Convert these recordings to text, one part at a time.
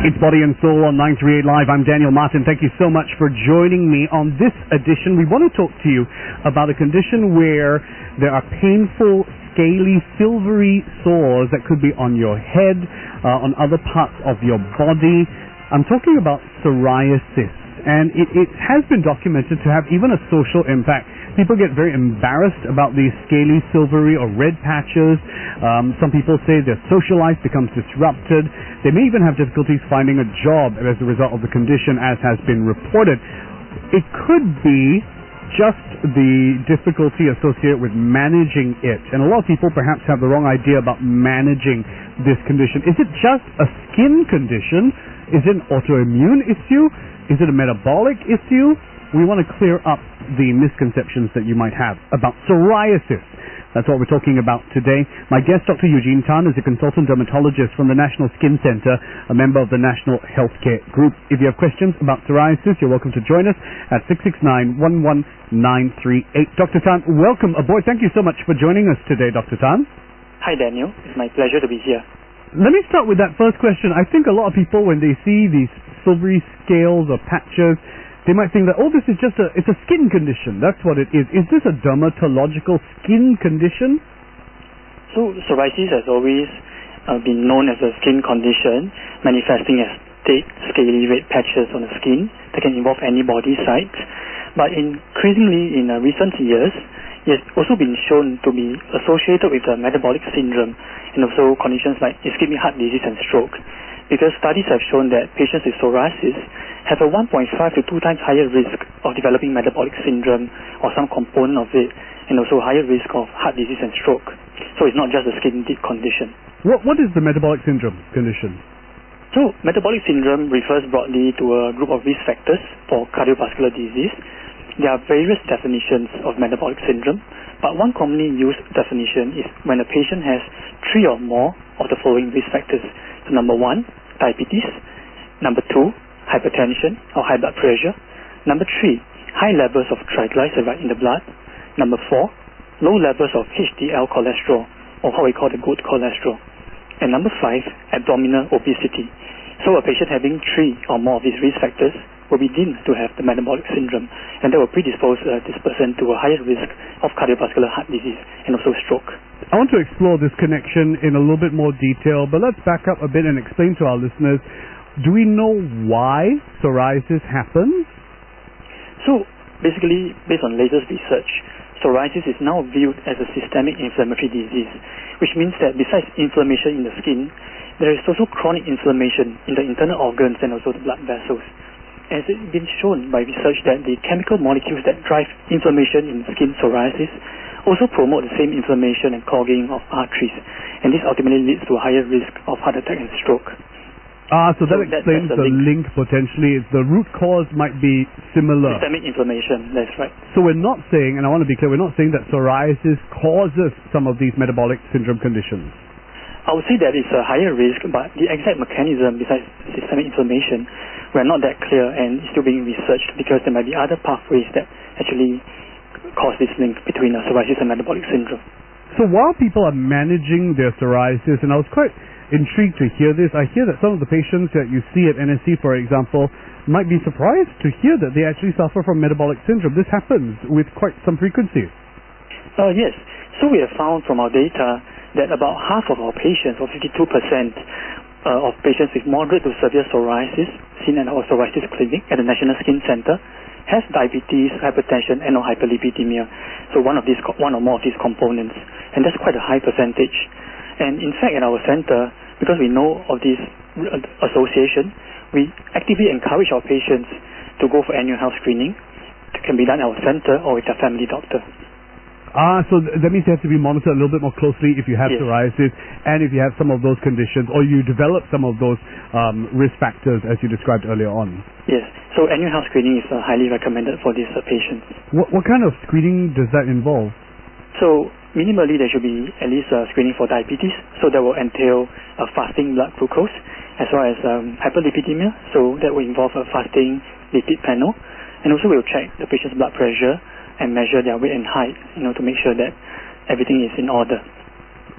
It's Body and Soul on 938 Live. I'm Daniel Martin. Thank you so much for joining me on this edition. We want to talk to you about a condition where there are painful, scaly, silvery sores that could be on your head, on other parts of your body. I'm talking about psoriasis, and it has been documented to have even a social impact. People get very embarrassed about these scaly, silvery or red patches. Some people say their social life becomes disrupted. They may even have difficulties finding a job as a result of the condition, as has been reported. It could be just the difficulty associated with managing it. And a lot of people perhaps have the wrong idea about managing this condition. Is it just a skin condition? Is it an autoimmune issue? Is it a metabolic issue? We want to clear up the misconceptions that you might have about psoriasis. That's what we're talking about today. My guest, Dr. Eugene Tan, is a consultant dermatologist from the National Skin Center, a member of the National Healthcare Group. If you have questions about psoriasis, you're welcome to join us at 669-11938. Dr. Tan, welcome aboard. Thank you so much for joining us today, Dr. Tan. Hi, Daniel. It's my pleasure to be here. Let me start with that first question. I think a lot of people, when they see these silvery scales or patches, they might think that, oh, this is just it's a skin condition. That's what it is. Is this a dermatological skin condition? So psoriasis has always been known as a skin condition, manifesting as thick, scaly red patches on the skin that can involve any body site. But increasingly in recent years, it has also been shown to be associated with metabolic syndrome and also conditions like ischemic heart disease and stroke. Because studies have shown that patients with psoriasis have a 1.5 to 2 times higher risk of developing metabolic syndrome or some component of it, and also higher risk of heart disease and stroke. So it's not just a skin deep condition. What is the metabolic syndrome condition? So metabolic syndrome refers broadly to a group of risk factors for cardiovascular disease. There are various definitions of metabolic syndrome, but one commonly used definition is when a patient has 3 or more of the following risk factors. So number 1, diabetes. Number 2, hypertension or high blood pressure. Number 3, high levels of triglyceride in the blood. Number 4, low levels of HDL cholesterol, or what we call the good cholesterol. And number 5, abdominal obesity. So a patient having 3 or more of these risk factors will be deemed to have the metabolic syndrome, and that will predispose this person to a higher risk of cardiovascular heart disease and also stroke. I want to explore this connection in a little bit more detail, but let's back up a bit and explain to our listeners, do we know why psoriasis happens? So basically, based on latest research, psoriasis is now viewed as a systemic inflammatory disease, which means that besides inflammation in the skin, there is also chronic inflammation in the internal organs and also the blood vessels. As it's been shown by research that the chemical molecules that drive inflammation in skin psoriasis also promote the same inflammation and clogging of arteries, and this ultimately leads to a higher risk of heart attack and stroke. So that explains the link potentially. The root cause might be similar. Systemic inflammation, that's right. So we're not saying, and I want to be clear, we're not saying that psoriasis causes some of these metabolic syndrome conditions. I would say that it's a higher risk, but the exact mechanism besides systemic inflammation, we're not that clear, and it's still being researched because there might be other pathways that actually cause this link between psoriasis and metabolic syndrome. So while people are managing their psoriasis, and I was quite intrigued to hear this, I hear that some of the patients that you see at NSC, for example, might be surprised to hear that they actually suffer from metabolic syndrome. This happens with quite some frequency. Yes. So we have found from our data that about half of our patients, or 52%, of patients with moderate to severe psoriasis seen at our psoriasis clinic at the National Skin Center has diabetes, hypertension, and or hyperlipidemia. So one or more of these components, and that's quite a high percentage. And in fact, at our center, because we know of this association, we actively encourage our patients to go for annual health screening. It can be done at our center or with their family doctor. So that means you have to be monitored a little bit more closely if you have psoriasis and if you have some of those conditions or you develop some of those risk factors as you described earlier on. Yes. So annual health screening is highly recommended for these patients. What kind of screening does that involve? So minimally there should be at least screening for diabetes. So that will entail fasting blood glucose as well as hyperlipidemia. So that will involve a fasting lipid panel. And also we'll check the patient's blood pressure and measure their weight and height, to make sure that everything is in order.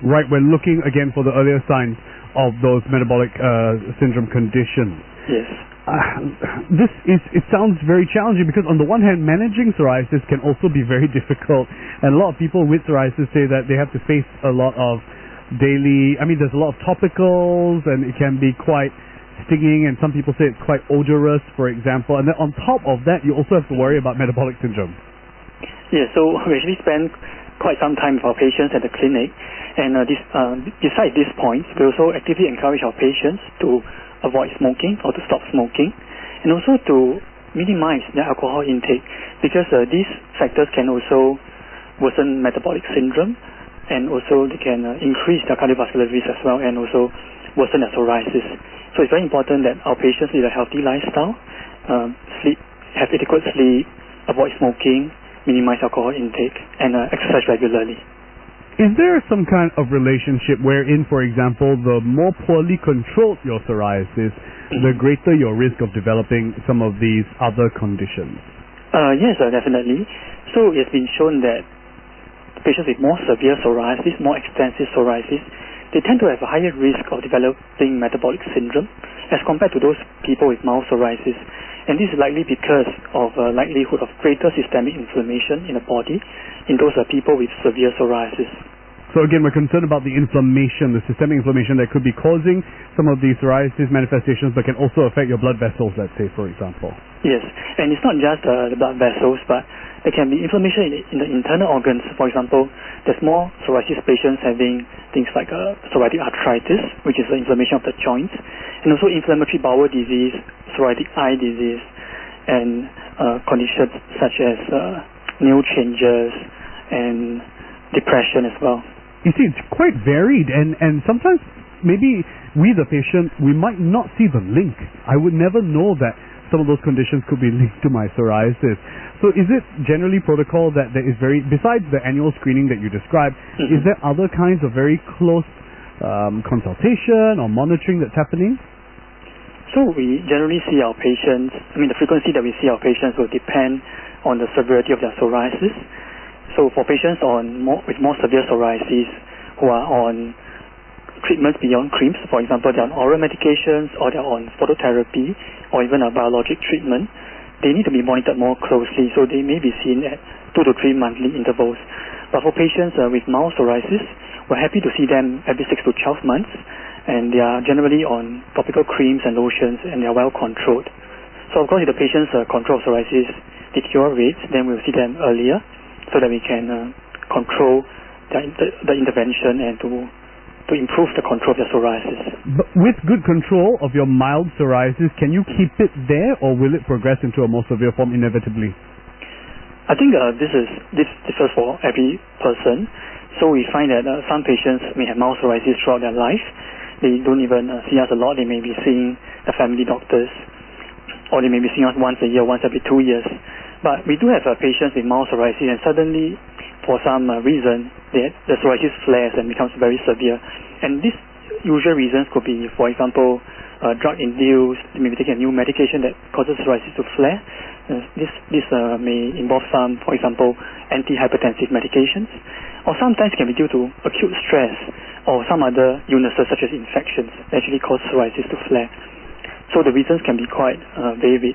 Right, we're looking again for the earlier signs of those metabolic syndrome conditions. Yes. It sounds very challenging because on the one hand, managing psoriasis can also be very difficult, and a lot of people with psoriasis say that they have to face a lot of there's a lot of topicals, and it can be quite stinging, and some people say it's quite odorous, for example, and then on top of that, you also have to worry about metabolic syndrome. Yeah, so we actually spend quite some time with our patients at the clinic, and besides these points, we also actively encourage our patients to avoid smoking or to stop smoking, and also to minimize their alcohol intake, because these factors can also worsen metabolic syndrome, and also they can increase their cardiovascular risk as well, and also worsen their psoriasis. So it's very important that our patients lead a healthy lifestyle, have adequate sleep, avoid smoking, minimize alcohol intake, and exercise regularly. Is there some kind of relationship wherein, for example, the more poorly controlled your psoriasis, the greater your risk of developing some of these other conditions? Yes, definitely. So it's been shown that patients with more severe psoriasis, more extensive psoriasis, they tend to have a higher risk of developing metabolic syndrome as compared to those people with mild psoriasis. And this is likely because of a likelihood of greater systemic inflammation in the body in those people with severe psoriasis. So again, we're concerned about the inflammation, the systemic inflammation that could be causing some of these psoriasis manifestations, but can also affect your blood vessels, let's say, for example. Yes, and it's not just the blood vessels, but there can be inflammation in the internal organs. For example, there's more psoriasis patients having things like psoriatic arthritis, which is the inflammation of the joints, and also inflammatory bowel disease, psoriatic eye disease, and conditions such as nail changes and depression as well. You see, it's quite varied, and sometimes maybe we, the patient, we might not see the link. I would never know that some of those conditions could be linked to my psoriasis. So is it generally protocol that there is besides the annual screening that you described, is there other kinds of very close consultation or monitoring that's happening? So we generally see our patients, the frequency that we see our patients will depend on the severity of their psoriasis. So for patients with more severe psoriasis who are on treatments beyond creams, for example, they're on oral medications or they're on phototherapy or even a biologic treatment, they need to be monitored more closely, so they may be seen at 2 to 3 monthly intervals. But for patients with mild psoriasis, we're happy to see them every 6 to 12 months, and they are generally on topical creams and lotions, and they are well controlled. So of course, if the patient's control of psoriasis deteriorates, then we'll see them earlier, so that we can control the intervention and to improve the control of the psoriasis. But with good control of your mild psoriasis, can you keep it there, or will it progress into a more severe form inevitably? I think this differs for every person. So we find that some patients may have mild psoriasis throughout their life. They don't even see us a lot. They may be seeing the family doctors, or they may be seeing us once a year, once every 2 years. But we do have patients with mild psoriasis, and suddenly, for some reason, the psoriasis flares and becomes very severe. And these usual reasons could be, for example, drug-induced. They may be taking a new medication that causes psoriasis to flare. This may involve some, for example, antihypertensive medications, or sometimes can be due to acute stress or some other illnesses such as infections that actually cause psoriasis to flare. So the reasons can be quite varied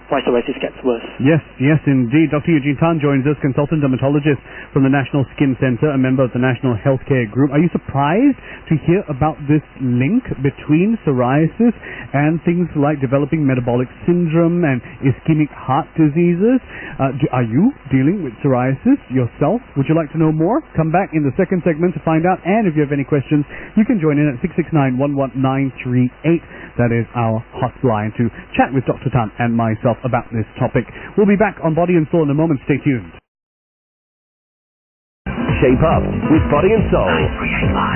why psoriasis gets worse. Yes, indeed. Dr. Eugene Tan joins us, consultant dermatologist from the National Skin Center, a member of the National Healthcare Group. Are you surprised to hear about this link between psoriasis and things like developing metabolic syndrome and ischemic heart diseases? Are you dealing with psoriasis yourself? Would you like to know more? Come back in the second segment to find out. And if you have any questions, you can join in at 669-11938. That is our hotline to chat with Dr. Tan and myself about this topic. We'll be back on Body and Soul in a moment. Stay tuned. Shape Up with Body and Soul.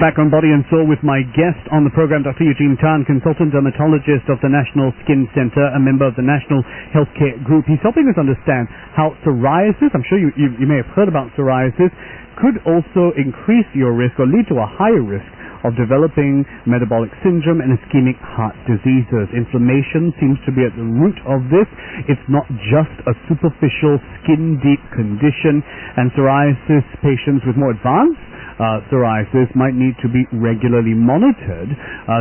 Back on Body and Soul with my guest on the program, Dr. Eugene Tan, consultant dermatologist of the National Skin Center, a member of the National Healthcare Group. He's helping us understand how psoriasis, I'm sure you may have heard about psoriasis, could also increase your risk or lead to a higher risk of developing metabolic syndrome and ischemic heart diseases. Inflammation seems to be at the root of this. It's not just a superficial skin-deep condition, and psoriasis patients with more advanced psoriasis might need to be regularly monitored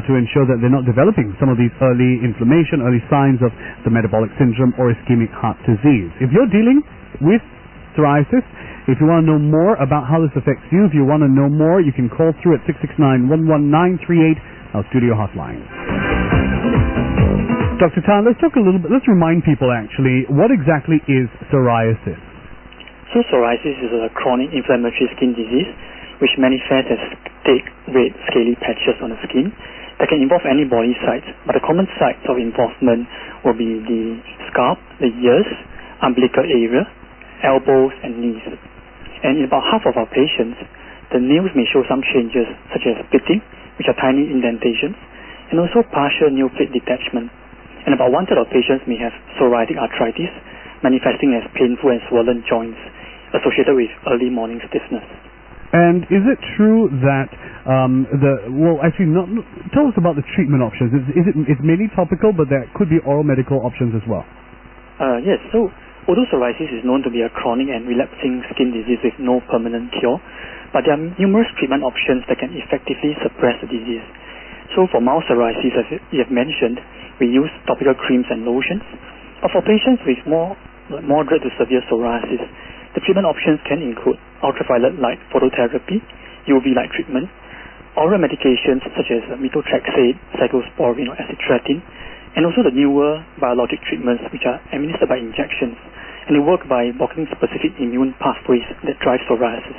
to ensure that they're not developing some of these early inflammation, early signs of the metabolic syndrome or ischemic heart disease. If you're dealing with psoriasis, if you want to know more about how this affects you, if you want to know more, you can call through at 669-11938, our studio hotline. Dr. Tan, let's talk a little bit, let's remind people actually, what exactly is psoriasis? So psoriasis is a chronic inflammatory skin disease which manifests as thick, red, scaly patches on the skin that can involve any body sites, but the common sites of involvement will be the scalp, the ears, umbilical area, elbows and knees. And in about half of our patients, the nails may show some changes such as pitting, which are tiny indentations, and also partial nail plate detachment. And about 1/3 of patients may have psoriatic arthritis, manifesting as painful and swollen joints associated with early morning stiffness. And is it true that tell us about the treatment options. It's mainly topical, but there could be oral medical options as well? Yes, so although psoriasis is known to be a chronic and relapsing skin disease with no permanent cure, but there are numerous treatment options that can effectively suppress the disease. So for mild psoriasis, as you have mentioned, we use topical creams and lotions. But for patients with more moderate to severe psoriasis, the treatment options can include ultraviolet light phototherapy, UV light treatment, oral medications such as methotrexate, cyclosporine or acitretin, and also the newer biologic treatments which are administered by injections, and they work by blocking specific immune pathways that drive psoriasis.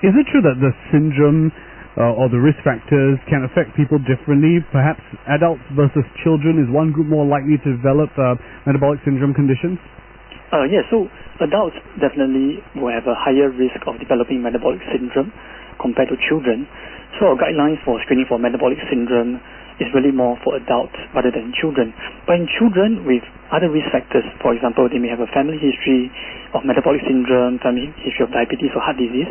Is it true that the syndrome or the risk factors can affect people differently? Perhaps adults versus children, is one group more likely to develop metabolic syndrome conditions? Yes, so adults definitely will have a higher risk of developing metabolic syndrome compared to children. So our guidelines for screening for metabolic syndrome is really more for adults rather than children. But in children with other risk factors, for example, they may have a family history of metabolic syndrome, family history of diabetes or heart disease,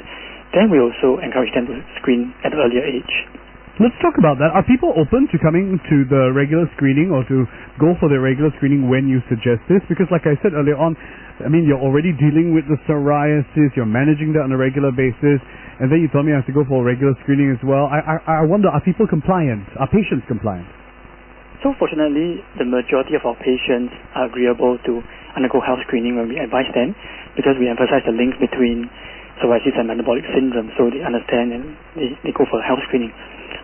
then we also encourage them to screen at an earlier age. Let's talk about that. Are people open to coming to the regular screening or to go for the regular screening when you suggest this? Because like I said earlier on, I mean, you're already dealing with the psoriasis, you're managing that on a regular basis, and then you told me I have to go for a regular screening as well. I wonder, are people compliant? Are patients compliant? So fortunately, the majority of our patients are agreeable to undergo health screening when we advise them, because we emphasize the link between psoriasis and metabolic syndrome, so they understand and they go for health screening.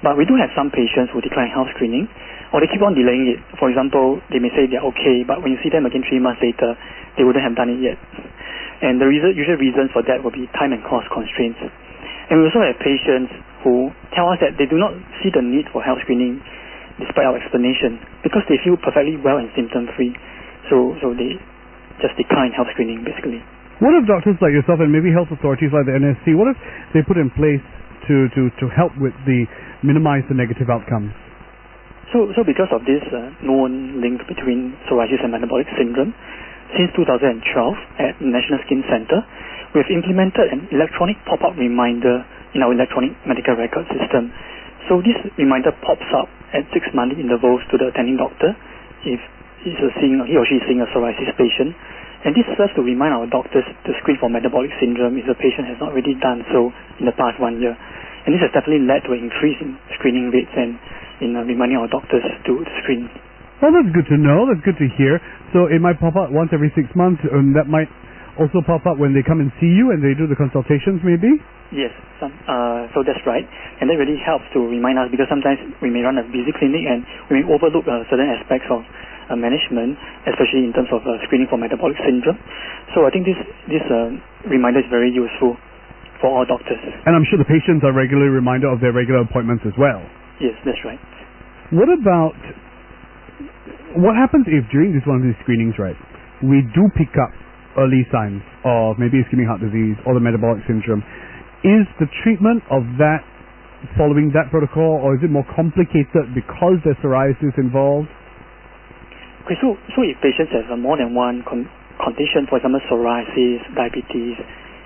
But we do have some patients who decline health screening, or they keep on delaying it. For example, they may say they're okay, but when you see them again 3 months later, they wouldn't have done it yet. And the usual reasons for that will be time and cost constraints. And we also have patients who tell us that they do not see the need for health screening despite our explanation, because they feel perfectly well and symptom-free. So they just decline health screening, basically. What if doctors like yourself and maybe health authorities like the NSC, what if they put in place to help with minimize the negative outcomes? So because of this known link between psoriasis and metabolic syndrome, since 2012 at National Skin Center, we have implemented an electronic pop-up reminder in our electronic medical record system. So this reminder pops up at 6 monthly intervals to the attending doctor if he or she is seeing a psoriasis patient. And this serves to remind our doctors to screen for metabolic syndrome if the patient has not already done so in the past 1 year. And this has definitely led to an increase in screening rates and in reminding our doctors to screen. Well, that's good to know. That's good to hear. So it might pop up once every 6 months, and that might also pop up when they come and see you and they do the consultations, maybe? Yes, so that's right. And that really helps to remind us, because sometimes we may run a busy clinic and we may overlook certain aspects of management, especially in terms of screening for metabolic syndrome. So I think this reminder is very useful for all doctors. And I'm sure the patients are regularly reminded of their regular appointments as well. Yes, that's right. What happens if during one of these screenings, right, we do pick up early signs of maybe ischemic heart disease or the metabolic syndrome? Is the treatment of that following that protocol, or is it more complicated because there's psoriasis involved? Okay, so if patients have more than one condition, for example, psoriasis, diabetes,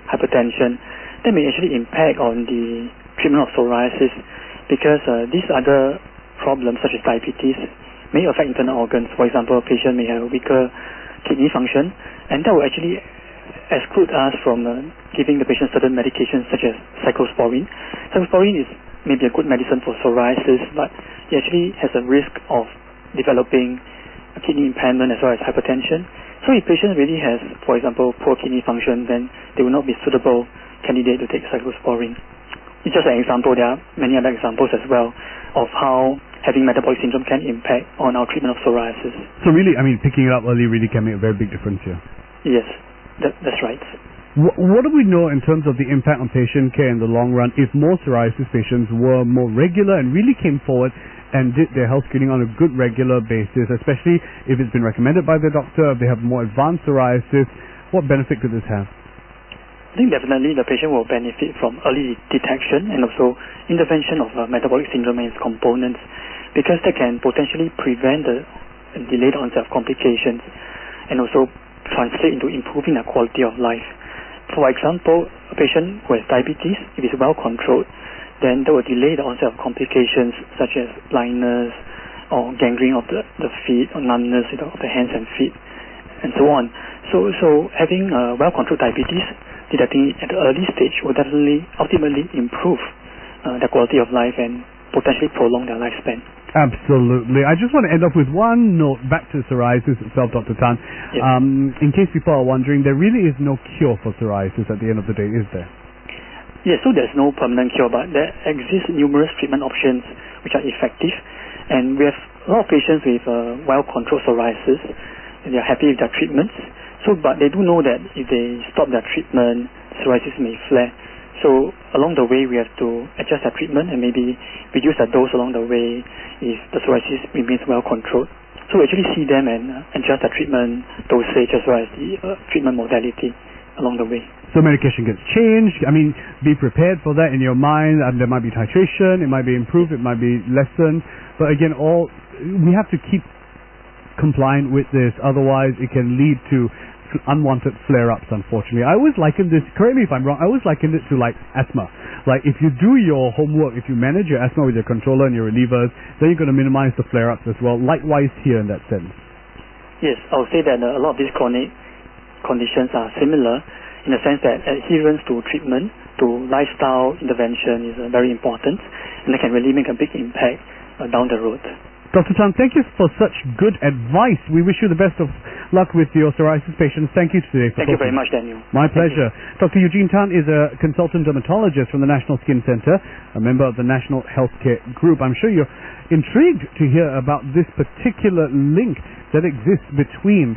hypertension, that may actually impact on the treatment of psoriasis, because these other problems such as diabetes may affect internal organs. For example, a patient may have a weaker kidney function, and that will actually exclude us from giving the patient certain medications such as cyclosporine. Cyclosporine is maybe a good medicine for psoriasis, but it actually has a risk of developing a kidney impairment as well as hypertension. So if patient really has, for example, poor kidney function, then they will not be suitable candidate to take cyclosporine. It's just an example. There are many other examples as well of how having metabolic syndrome can impact on our treatment of psoriasis. So really, I mean, picking it up early really can make a very big difference here. Yes, that's right. What do we know in terms of the impact on patient care in the long run if more psoriasis patients were more regular and really came forward and did their health screening on a good regular basis, especially if it's been recommended by the doctor, if they have more advanced psoriasis? What benefit could this have? I think definitely the patient will benefit from early detection and also intervention of metabolic syndrome and its components, because that can potentially prevent the delayed onset of complications and also translate into improving their quality of life. For example, a patient who has diabetes, if it's well controlled, then that will delay the onset of complications such as blindness or gangrene of the feet or numbness of the hands and feet and so on. So having well-controlled diabetes, detecting it at the early stage will definitely ultimately improve their quality of life and potentially prolong their lifespan. Absolutely. I just want to end up with one note back to psoriasis itself, Dr. Tan. Yes. In case people are wondering, there really is no cure for psoriasis at the end of the day, is there? Yes, so there's no permanent cure, but there exist numerous treatment options which are effective, and we have a lot of patients with well-controlled psoriasis, and they are happy with their treatments. So, but they do know that if they stop their treatment, psoriasis may flare. So along the way, we have to adjust their treatment and maybe reduce the dose along the way if the psoriasis remains well controlled. So we actually see them and adjust the treatment dosage as well as the treatment modality along the way. So medication gets changed. I mean, be prepared for that in your mind. And there might be titration, it might be improved, it might be lessened. But again, we have to keep compliant with this, otherwise it can lead to unwanted flare-ups, unfortunately. I always liken this, correct me if I'm wrong, I always liken it to like asthma. Like if you do your homework, if you manage your asthma with your controller and your relievers, then you're going to minimize the flare-ups as well. Likewise here in that sense. Yes, I would say that a lot of these chronic conditions are similar in the sense that adherence to treatment, to lifestyle intervention is very important, and that can really make a big impact down the road. Dr. Tan, thank you for such good advice. We wish you the best of luck with your psoriasis patients. Thank you today. Thank you very much, Daniel. My pleasure. Dr. Eugene Tan is a consultant dermatologist from the National Skin Center, a member of the National Healthcare Group. I'm sure you're intrigued to hear about this particular link that exists between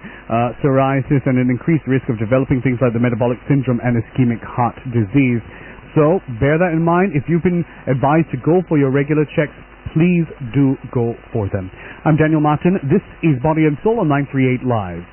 psoriasis and an increased risk of developing things like the metabolic syndrome and ischemic heart disease. So bear that in mind. If you've been advised to go for your regular checks, please do go for them. I'm Daniel Martin. This is Body and Soul on 938 Live.